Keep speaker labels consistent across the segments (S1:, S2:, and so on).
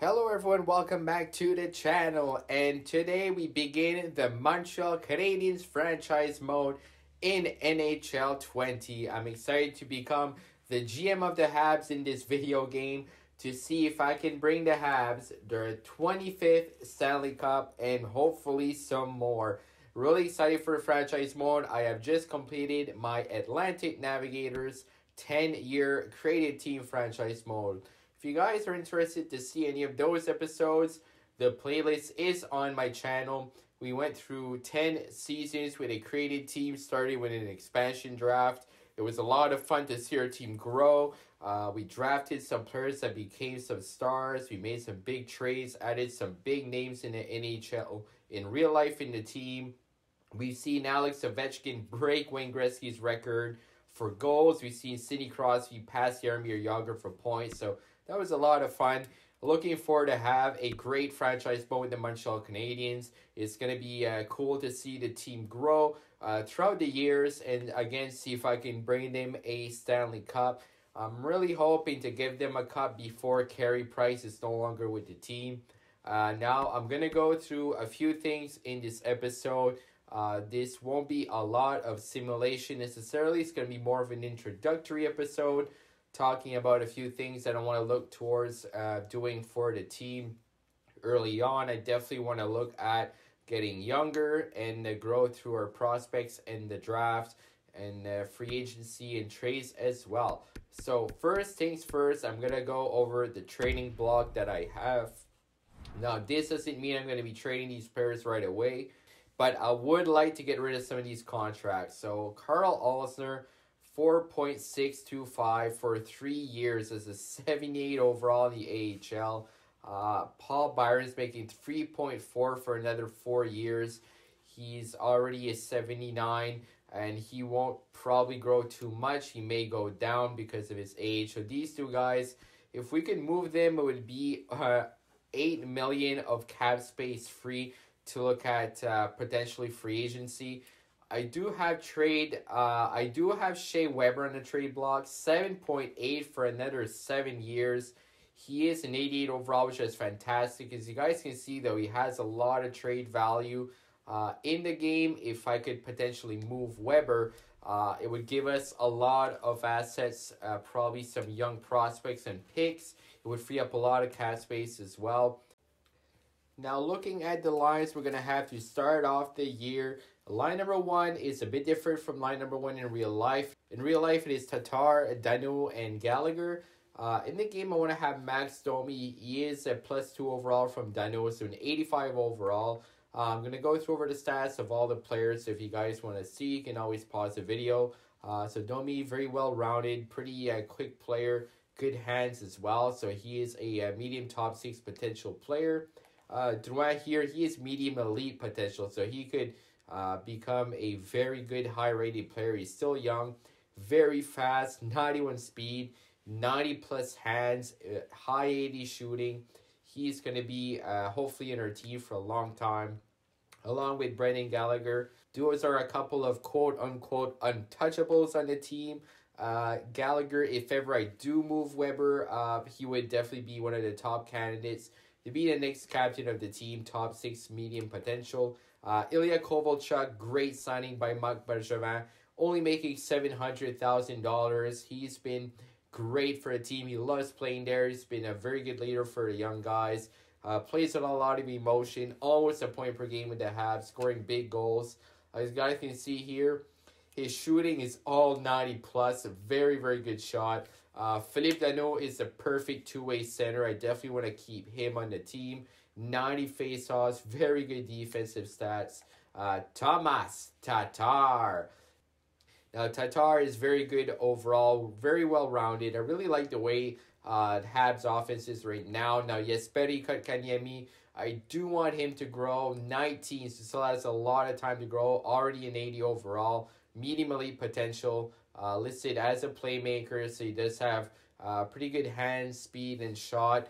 S1: Hello everyone, welcome back to the channel, and today we begin the Montreal Canadiens franchise mode in NHL 20. I'm excited to become the GM of the Habs in this video game to see if I can bring the Habs their 25th Stanley Cup and hopefully some more. Really excited for franchise mode. I have just completed my Atlantic Navigators 10-year created team franchise mode. If you guys are interested to see any of those episodes, the playlist is on my channel. We went through 10 seasons with a created team, starting with an expansion draft. It was a lot of fun to see our team grow. We drafted some players that became some stars. We made some big trades, added some big names in the NHL in real life in the team. We've seen Alex Ovechkin break Wayne Gretzky's record for goals. We've seen Sidney Crosby pass Jaromir Jagr for points. So that was a lot of fun. Looking forward to have a great franchise mode with the Montreal Canadiens. It's going to be cool to see the team grow throughout the years and again see if I can bring them a Stanley Cup. I'm really hoping to give them a cup before Carey Price is no longer with the team. Now I'm going to go through a few things in this episode. This won't be a lot of simulation necessarily. It's going to be more of an introductory episode, talking about a few things that I want to look towards doing for the team early on. I definitely want to look at getting younger and the growth through our prospects and the draft and free agency and trades as well. So first things first, I'm going to go over the trading block that I have. Now, this doesn't mean I'm going to be trading these players right away, but I would like to get rid of some of these contracts. So Carl Alsner, 4.625 for 3 years as a 78 overall in the AHL. Paul Byron's making 3.4 for another 4 years. He's already a 79, and he won't probably grow too much. He may go down because of his age. So these two guys, if we can move them, it would be $8 million of cap space free to look at potentially free agency. I do have Shea Weber on the trade block, 7.8 for another 7 years. He is an 88 overall, which is fantastic. As you guys can see, though, he has a lot of trade value in the game. If I could potentially move Weber, it would give us a lot of assets, probably some young prospects and picks. It would free up a lot of cap space as well. Now, looking at the lines, we're going to have to start off the year. Line number one is a bit different from line number one in real life. In real life, it is Tatar, Danault, and Gallagher. In the game, I want to have Max Domi. He is a +2 overall from Danault, so an 85 overall. I'm going to go through over the stats of all the players. So if you guys want to see, you can always pause the video. So Domi, very well-rounded, pretty quick player, good hands as well. So he is a medium top 6 potential player. Drouin here, he is medium elite potential, so he could become a very good high-rated player. He's still young, very fast, 91 speed, 90 plus hands, high 80 shooting. He's going to be hopefully in our team for a long time, along with Brendan Gallagher. Those are a couple of quote-unquote untouchables on the team. Gallagher, if ever I do move Weber, he would definitely be one of the top candidates to be the next captain of the team, top 6 medium potential. Ilya Kovalchuk, great signing by Marc Bergevin, only making $700,000. He's been great for the team. He loves playing there. He's been a very good leader for the young guys. Plays with a lot of emotion, almost a point per game with the Habs, scoring big goals. As you guys can see here, his shooting is all 90 plus, a very, very good shot. Philippe Danault is the perfect two-way center. I definitely want to keep him on the team. 90 faceoffs, very good defensive stats. Thomas Tatar. Now, Tatar is very good overall, very well-rounded. I really like the way Habs offense is right now. Now, Jesperi Kotkaniemi, I do want him to grow. 19, so still has a lot of time to grow. Already an 80 overall. Medium elite potential, listed as a playmaker, so he does have pretty good hands, speed, and shot.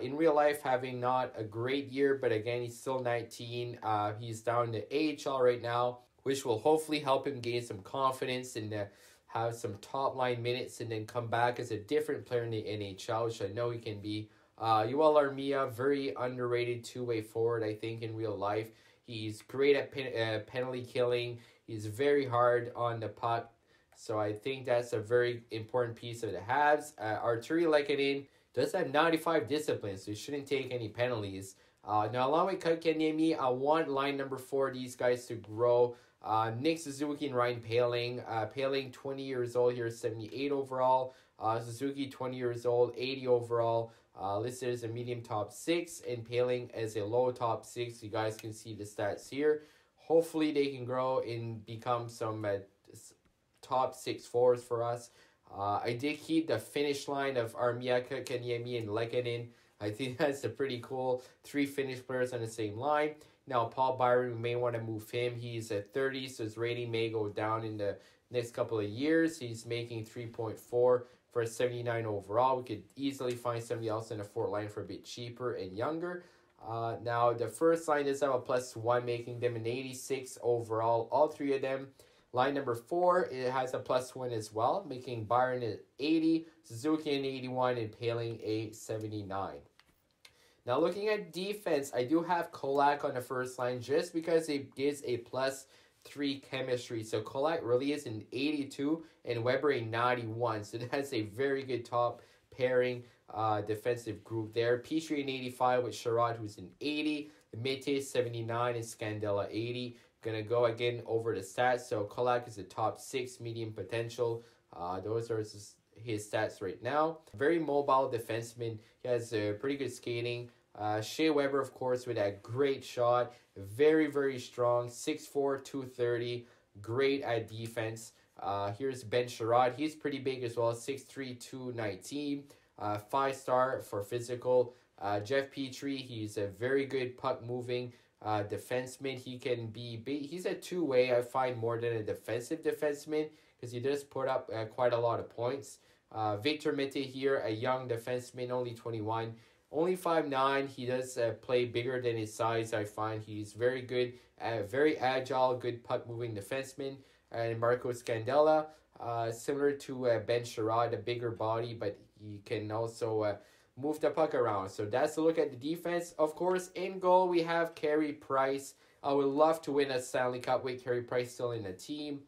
S1: In real life, having not a great year, but again, he's still 19. He's down to AHL right now, which will hopefully help him gain some confidence and have some top-line minutes and then come back as a different player in the NHL, which I know he can be Yoel Armia, very underrated two-way forward, I think, in real life. He's great at penalty killing. He's very hard on the puck. So I think that's a very important piece of the Habs. Arturi Lekanen does have 95 discipline, so he shouldn't take any penalties. Now, along with Kotkaniemi, I want line number 4, these guys to grow. Nick Suzuki and Ryan Poehling. Poehling, 20 years old here, 78 overall. Suzuki, 20 years old, 80 overall. Listed as a medium top 6, and Poehling as a low top 6. You guys can see the stats here. Hopefully, they can grow and become some top 6 forwards for us. I did keep the finish line of Armia, Kotkaniemi, and Lekanen. I think that's a pretty cool 3 Finnish players on the same line. Now, Paul Byron, we may want to move him. He's at 30, so his rating may go down in the next couple of years. He's making 3.4 for a 79 overall. We could easily find somebody else in the 4th line for a bit cheaper and younger. Now, the first line does have a +1, making them an 86 overall, all 3 of them. Line number 4, it has a +1 as well, making Byron an 80, Suzuki an 81, and Poehling a 79. Now, looking at defense, I do have Kolak on the first line just because it gives a +3 chemistry. So Kolak really is an 82 and Weber a 91. So that's a very good top pairing defensive group there. Petrie an 85 with Sherrod, who's an 80. Mete 79 and Scandella 80. Gonna go again over the stats. So Kolak is a top 6 medium potential. Those are his stats right now. Very mobile defenseman. He has pretty good skating. Shea Weber, of course, with that great shot. Very, very strong. 6'4", 230. Great at defense. Here's Ben Sherrod. He's pretty big as well. 6'3", 219. 5-star for physical. Jeff Petrie, he's a very good puck-moving defenseman. He can be big. He's a two-way, I find, more than a defensive defenseman because he does put up quite a lot of points. Victor Mete here, a young defenseman, only 21. Only 5'9". He does play bigger than his size, I find. He's very good, very agile, good puck-moving defenseman. And Marco Scandella, similar to Ben Sherrod, a bigger body, but he can also move the puck around. So that's a look at the defense. Of course, in goal, we have Carey Price. I would love to win a Stanley Cup with Carey Price still in the team,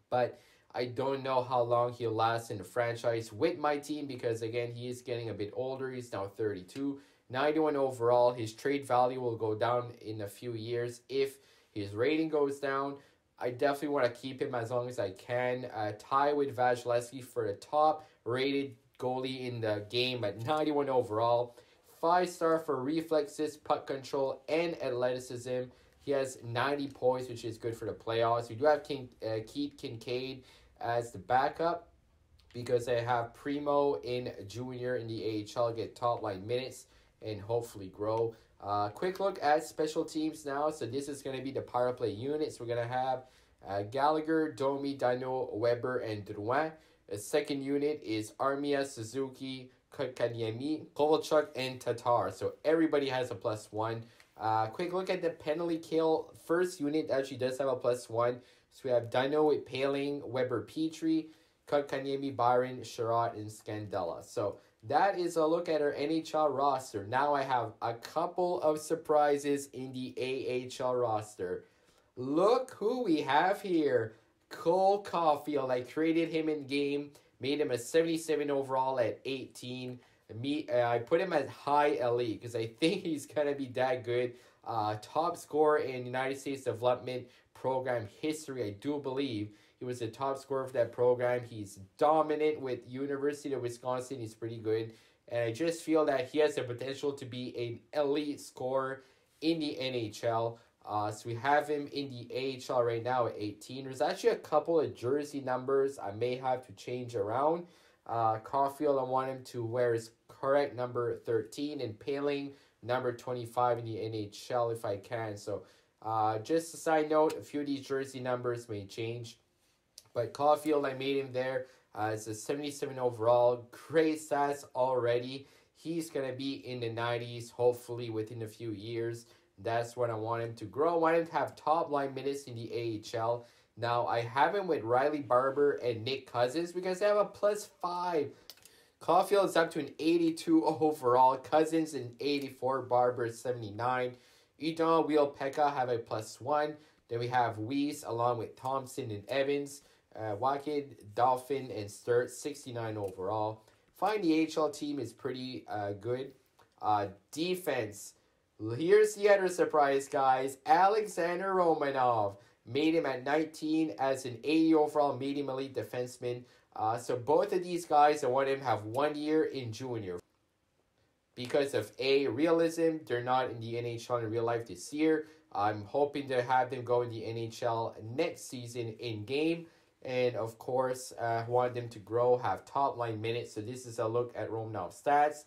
S1: but I don't know how long he'll last in the franchise with my team because, again, he is getting a bit older. He's now 32. 91 overall. His trade value will go down in a few years if his rating goes down. I definitely want to keep him as long as I can. Tie with Vasilevsky for the top-rated goalie in the game at 91 overall. 5-star for reflexes, puck control, and athleticism. He has 90 points, which is good for the playoffs. We do have Keith Kincaid as the backup because I have Primo in junior in the AHL, get top line minutes and hopefully grow. Quick look at special teams now. So this is going to be the power play units. We're going to have Gallagher, Domi, Dano, Weber, and Drouin. The second unit is Armia, Suzuki, Kotkaniemi, Kovalchuk, and Tatar. So everybody has a +1. Quick look at the penalty kill. First unit actually does have a +1. So we have Dino with Poehling, Weber, Petrie, Kotkaniemi, Byron, Sherrod, and Scandella. So that is a look at our NHL roster. Now I have a couple of surprises in the AHL roster. Look who we have here. Cole Caulfield. I created him in game, made him a 77 overall at 18. I put him at high elite because I think he's going to be that good. Top scorer in United States Development Program history, I do believe. He was the top scorer for that program. He's dominant with University of Wisconsin. He's pretty good. And I just feel that he has the potential to be an elite scorer in the NHL. So we have him in the AHL right now at 18. There's actually a couple of jersey numbers I may have to change around. Caulfield, I want him to wear his correct number 13, and Poehling number 25 in the NHL if I can. So just a side note, a few of these jersey numbers may change. But Caulfield, I made him there. It's a 77 overall. Great stats already. He's going to be in the 90s, hopefully within a few years. That's what I want him to grow. I want him to have top line minutes in the AHL. Now, I have him with Riley Barber and Nick Cousins because they have a +5. Caulfield is up to an 82 overall. Cousins an 84. Barber 79. Udon, Wheel, Pekka have a +1. Then we have Weiss along with Thompson and Evans. Watkins, Dolphin, and Sturt 69 overall. Find the AHL team is pretty good. Defense. Here's the other surprise, guys. Alexander Romanov made him at 19 as an 80 overall medium elite defenseman. So both of these guys, I want him to have 1 year in junior. Because of realism, they're not in the NHL in real life this year. I'm hoping to have them go in the NHL next season in game. And of course, I want them to grow, have top line minutes. So this is a look at Romanov's stats.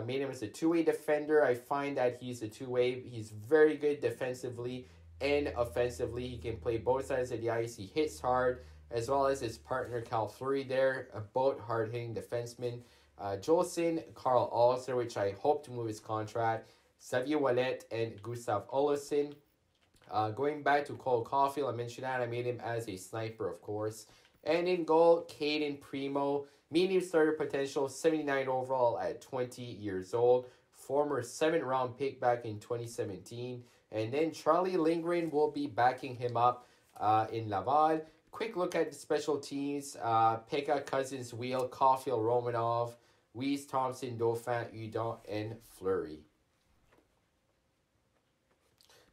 S1: Made him as a two-way defender. I find that he's a two-way. He's very good defensively and offensively. He can play both sides of the ice. He hits hard, as well as his partner Cal Fleury there, both hard-hitting defensemen. Jolson, Carl Alser, which I hope to move his contract. Xavier Ouellet and Gustav Olofsson. Going back to Cole Caulfield, I mentioned that. I made him as a sniper, of course. And in goal, Caden Primo. Medium starter potential, 79 overall at 20 years old. Former 7th round pick back in 2017. And then Charlie Lindgren will be backing him up in Laval. Quick look at the special teams. Pekka, Cousins, Wheel, Caulfield, Romanov, Weiss, Thompson, Dauphin, Udon, and Fleury.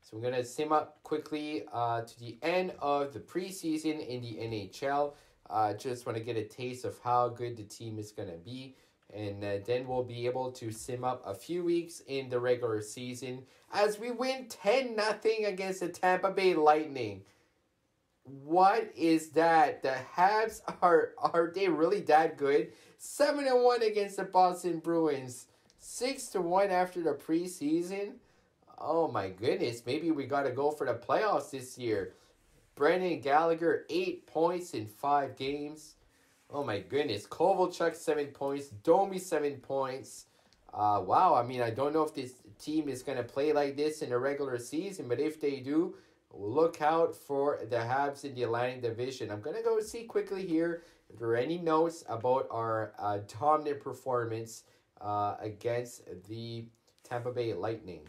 S1: So we're going to sim up quickly to the end of the preseason in the NHL. Just want to get a taste of how good the team is going to be. And then we'll be able to sim up a few weeks in the regular season as we win 10-0 against the Tampa Bay Lightning. What is that? The Habs, are they really that good? 7-1 against the Boston Bruins. 6-1 after the preseason. Oh my goodness. Maybe we got to go for the playoffs this year. Brendan Gallagher, 8 points in 5 games. Oh my goodness. Kovalchuk, 7 points. Domi, 7 points. Wow. I mean, I don't know if this team is going to play like this in the regular season, but if they do, look out for the Habs in the Atlantic Division. I'm going to go see quickly here if there are any notes about our dominant performance against the Tampa Bay Lightning.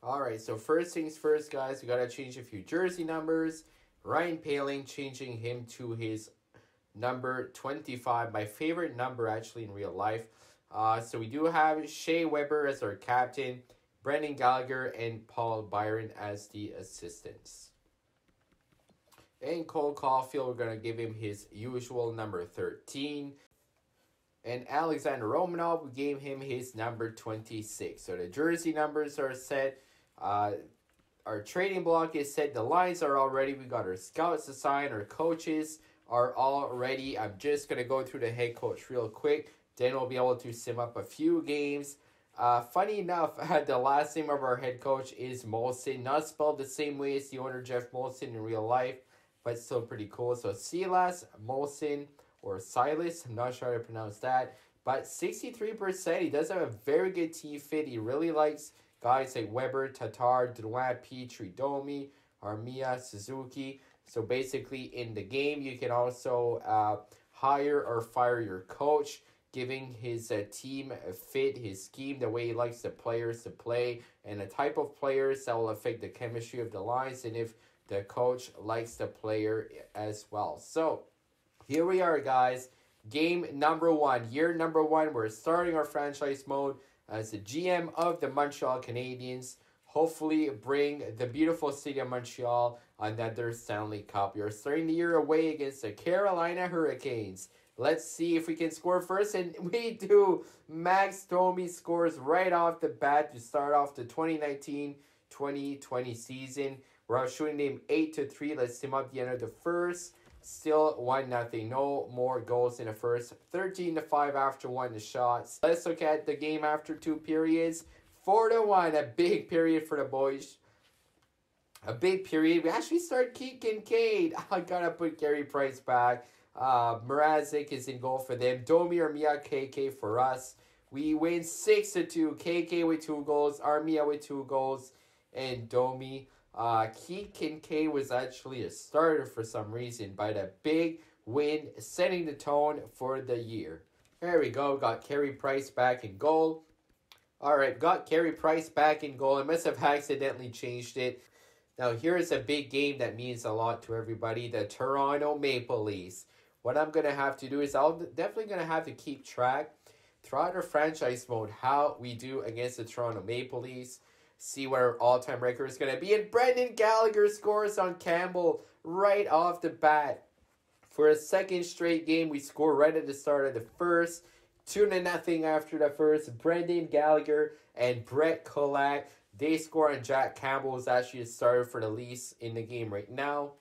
S1: Alright, so first things first, guys, we got to change a few jersey numbers. Ryan Poehling, changing him to his number 25, my favorite number actually in real life. So we do have Shea Weber as our captain, Brendan Gallagher and Paul Byron as the assistants. And Cole Caulfield, we're going to give him his usual number 13. And Alexander Romanov, we gave him his number 26. So the jersey numbers are set. Our trading block is set. The lines are all ready. We got our scouts assigned. Our coaches are all ready. I'm just going to go through the head coach real quick. Then we'll be able to sim up a few games. Funny enough, the last name of our head coach is Molson. Not spelled the same way as the owner, Jeff Molson, in real life, but still pretty cool. So Silas Molson, or Silas, I'm not sure how to pronounce that. But 63%, he does have a very good team fit. He really likes guys like Weber, Tatar, Drouin, Petrie, Domi, Armia, Suzuki. So basically in the game, you can also hire or fire your coach, giving his team a fit, his scheme, the way he likes the players to play, and the type of players that will affect the chemistry of the lines, and if the coach likes the player as well. So here we are, guys. Game number 1, year number 1. We're starting our franchise mode as the GM of the Montreal Canadiens. Hopefully bring the beautiful city of Montreal another Stanley Cup. You're starting the year away against the Carolina Hurricanes. Let's see if we can score first, and we do. Max Domi scores right off the bat to start off the 2019-2020 season. We're shooting him 8-3. Let's sim up the end of the first. Still 1-0. No more goals in the first. 13-5 after 1 shots. Let's look at the game after 2 periods. 4-1. A big period for the boys. A big period. We actually start Keith Kincaid. I gotta put Gary Price back. Mrazek is in goal for them. Domi, Armia, KK for us. We win 6-2. KK with 2 goals. Armia with 2 goals. And Domi. Keith Kincaid was actually a starter for some reason, but a big win, setting the tone for the year. There we go. Got Carey Price back in goal. Alright, got Carey Price back in goal. I must have accidentally changed it. Now here's a big game that means a lot to everybody. The Toronto Maple Leafs. What I'm going to have to do is definitely going to have to keep track throughout our franchise mode how we do against the Toronto Maple Leafs. See what our all-time record is going to be. And Brendan Gallagher scores on Campbell right off the bat. For a second straight game, we score right at the start of the first. 2-0 after the first. Brendan Gallagher and Brett Kulak, they score on Jack Campbell, who's actually a starter for the Leafs in the game right now.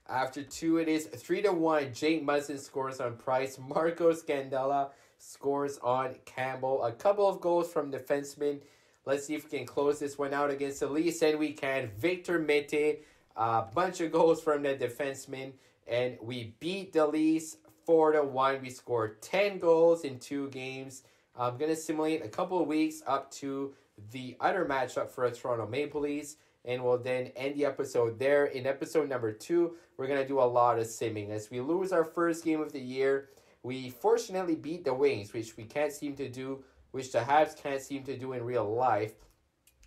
S1: After 2, it is 3-1. Jake Muzzin scores on Price. Marco Scandella scores on Campbell. A couple of goals from defensemen. Let's see if we can close this one out against the Leafs, and we can. Victor Mete, a bunch of goals from the defensemen, and we beat the Leafs 4-1. We scored 10 goals in 2 games. I'm going to simulate a couple of weeks up to the other matchup for the Toronto Maple Leafs, and we'll then end the episode there. In episode number 2, we're going to do a lot of simming. As we lose our first game of the year, we fortunately beat the Wings, which we can't seem to do, which the Habs can't seem to do in real life.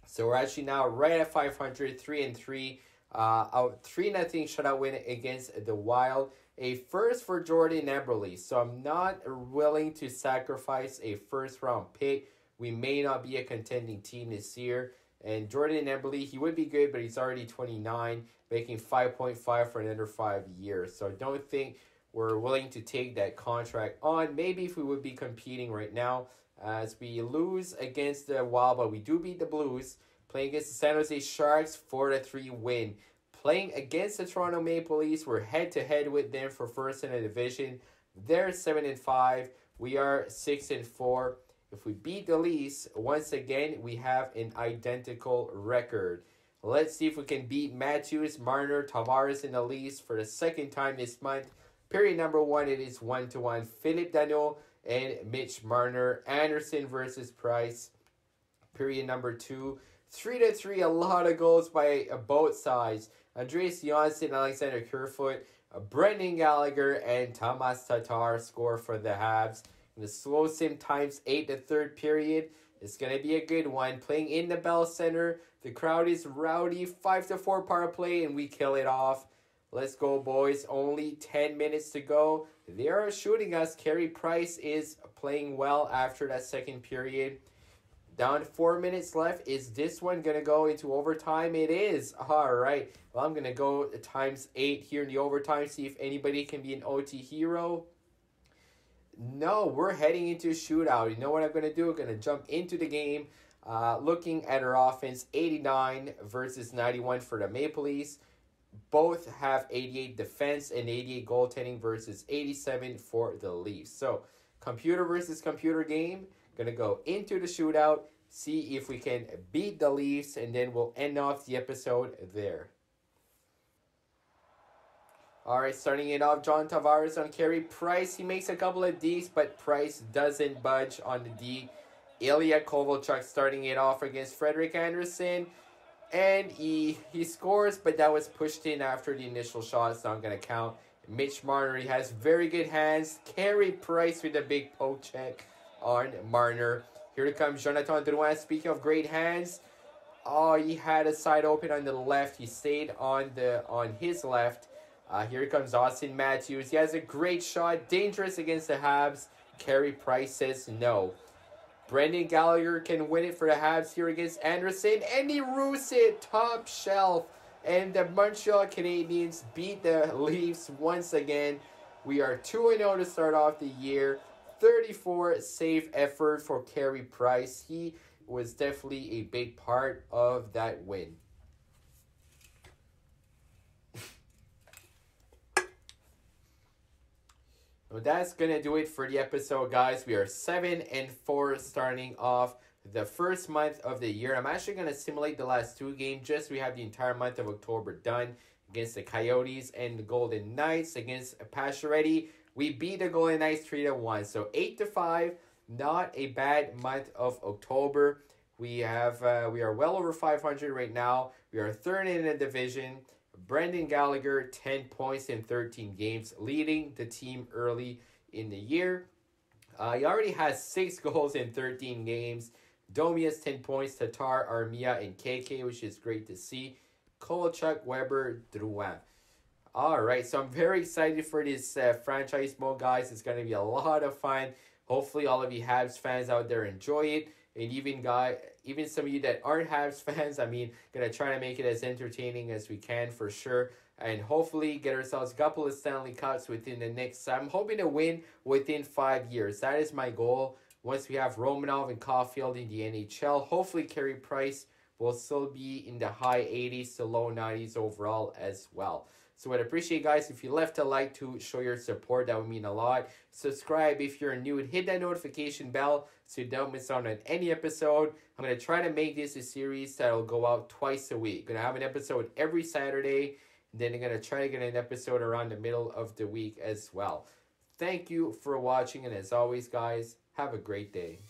S1: So we're actually now right at 500, 3-3. Out 3-0 shutout win against the Wild. A first for Jordan Eberle. So I'm not willing to sacrifice a first-round pick. We may not be a contending team this year. And Jordan Eberle, he would be good, but he's already 29, making 5.5 for another 5 years. So I don't think we're willing to take that contract on. Maybe if we would be competing right now, as we lose against the Wild, but we do beat the Blues. Playing against the San Jose Sharks, 4-3 win. Playing against the Toronto Maple Leafs, we're head-to-head with them for first in the division. They're 7-5. We are 6-4. If we beat the Leafs, once again, we have an identical record. Let's see if we can beat Matthews, Marner, Tavares, and the Leafs for the second time this month. Period number 1, it is 1-1. Philip Danault and Mitch Marner. Anderson versus Price. Period number 2. 3-3, a lot of goals by both sides. Andreas Johnsson, Alexander Kerfoot, Brendan Gallagher, and Thomas Tatar score for the Habs. In the slow sim times 8, the third period. It's going to be a good one. Playing in the Bell Center. The crowd is rowdy. 5-4 power play, and we kill it off. Let's go, boys. Only 10 minutes to go. They are shooting us. Carey Price is playing well after that second period. Down 4 minutes left. Is this one going to go into overtime? It is. All right. Well, I'm going to go times 8 here in the overtime. See if anybody can be an OT hero. No, we're heading into a shootout. You know what I'm going to do? I'm going to jump into the game. Looking at our offense, 89 versus 91 for the Maple Leafs. Both have 88 defense and 88 goaltending versus 87 for the Leafs. So, computer versus computer game. Going to go into the shootout, see if we can beat the Leafs, and then we'll end off the episode there. All right, starting it off, John Tavares on Carey Price. He makes a couple of Ds, but Price doesn't budge on the D. Ilya Kovalchuk starting it off against Frederik Andersen. And he scores, but that was pushed in after the initial shot. It's not going to count. Mitch Marner, he has very good hands. Carey Price with a big poke check on Marner. Here comes Jonathan Drouin. Speaking of great hands. Oh, he had a side open on the left. He stayed on his left. Here comes Austin Matthews. He has a great shot. Dangerous against the Habs. Carey Price says no. Brendan Gallagher can win it for the Habs here against Anderson. And he roos it top shelf. And the Montreal Canadiens beat the Leafs once again. We are 2-0 to start off the year. 34 save effort for Carey Price. He was definitely a big part of that win. Well, that's going to do it for the episode, guys. We are 7-4 starting off the first month of the year. I'm actually going to simulate the last 2 games just so we have the entire month of October done against the Coyotes and the Golden Knights. Against Pacioretty, we beat the Golden Knights 3-1. So 8-5, not a bad month of October. We are well over 500 right now. We are third in the division. Brendan Gallagher, 10 points in 13 games, leading the team early in the year. He already has 6 goals in 13 games. Domi has 10 points, Tatar, Armia, and KK, which is great to see. Kovalchuk, Weber, Drouin. Alright, so I'm very excited for this franchise mode, guys. It's going to be a lot of fun. Hopefully all of you Habs fans out there enjoy it. And even some of you that aren't Habs fans, going to try to make it as entertaining as we can for sure. And hopefully get ourselves a couple of Stanley Cups within the next... I'm hoping to win within 5 years. That is my goal. Once we have Romanov and Caulfield in the NHL, hopefully Carey Price will still be in the high 80s to low 90s overall as well. So I'd appreciate, guys, if you left a like to show your support. That would mean a lot. Subscribe if you're new and hit that notification bell so you don't miss out on any episode. I'm going to try to make this a series that will go out twice a week. I'm going to have an episode every Saturday. Then I'm going to try to get an episode around the middle of the week as well. Thank you for watching. And as always, guys, have a great day.